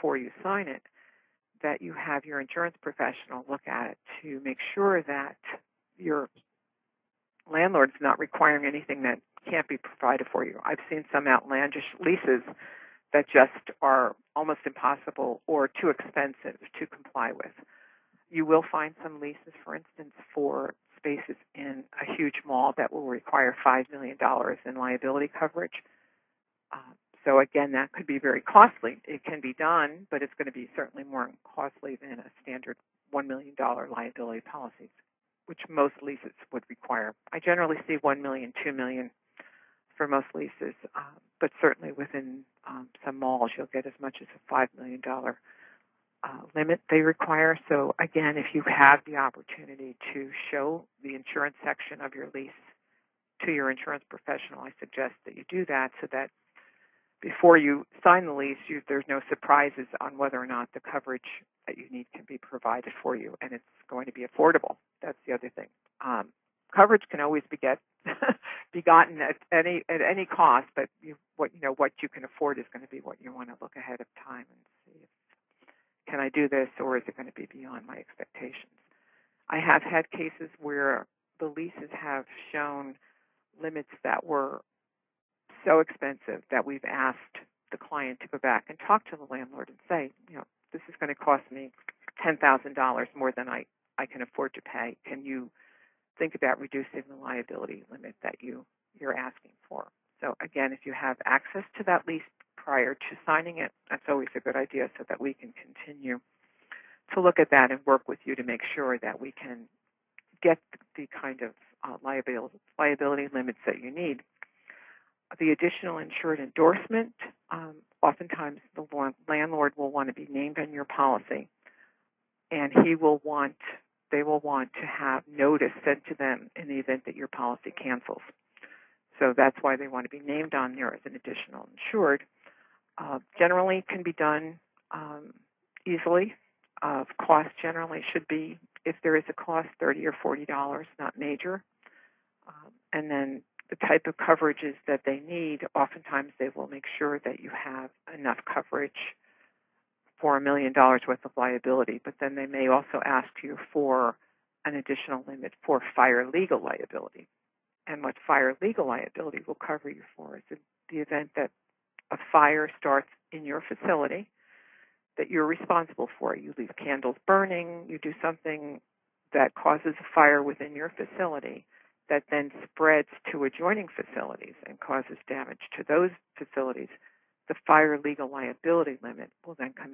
before you sign it, that you have your insurance professional look at it to make sure that your landlord's not requiring anything that can't be provided for you. I've seen some outlandish leases that just are almost impossible or too expensive to comply with. You will find some leases, for instance, for spaces in a huge mall that will require $5 million in liability coverage. So again, that could be very costly. It can be done, but it's going to be certainly more costly than a standard $1 million liability policy, which most leases would require. I generally see $1 million, $2 million for most leases, but certainly within some malls, you'll get as much as a $5 million limit they require. So again, if you have the opportunity to show the insurance section of your lease to your insurance professional, I suggest that you do that so that before you sign the lease, there's no surprises on whether or not the coverage that you need can be provided for you, and it's going to be affordable. That's the other thing. Coverage can always be gotten at any cost, but what you can afford is going to be what you want to look ahead of time and see if, can I do this, or is it going to be beyond my expectations? I have had cases where the leases have shown limits that were so expensive that we've asked the client to go back and talk to the landlord and say, this is going to cost me $10,000 more than I can afford to pay. Can you think about reducing the liability limit that you're asking for? So again, if you have access to that lease prior to signing it, that's always a good idea so that we can continue to look at that and work with you to make sure that we can get the kind of liability limits that you need. The additional insured endorsement, oftentimes the landlord will want to be named on your policy, and they will want to have notice sent to them in the event that your policy cancels. So that's why they want to be named on there as an additional insured. Generally can be done easily. Cost generally should be, if there is a cost, $30 or $40, not major. And then the type of coverages that they need, oftentimes they will make sure that you have enough coverage for $1 million worth of liability, but then they may also ask you for an additional limit for fire legal liability. And what fire legal liability will cover you for is the event that a fire starts in your facility that you're responsible for. You leave candles burning, you do something that causes a fire within your facility that then spreads to adjoining facilities and causes damage to those facilities. The fire legal liability limit will then come in.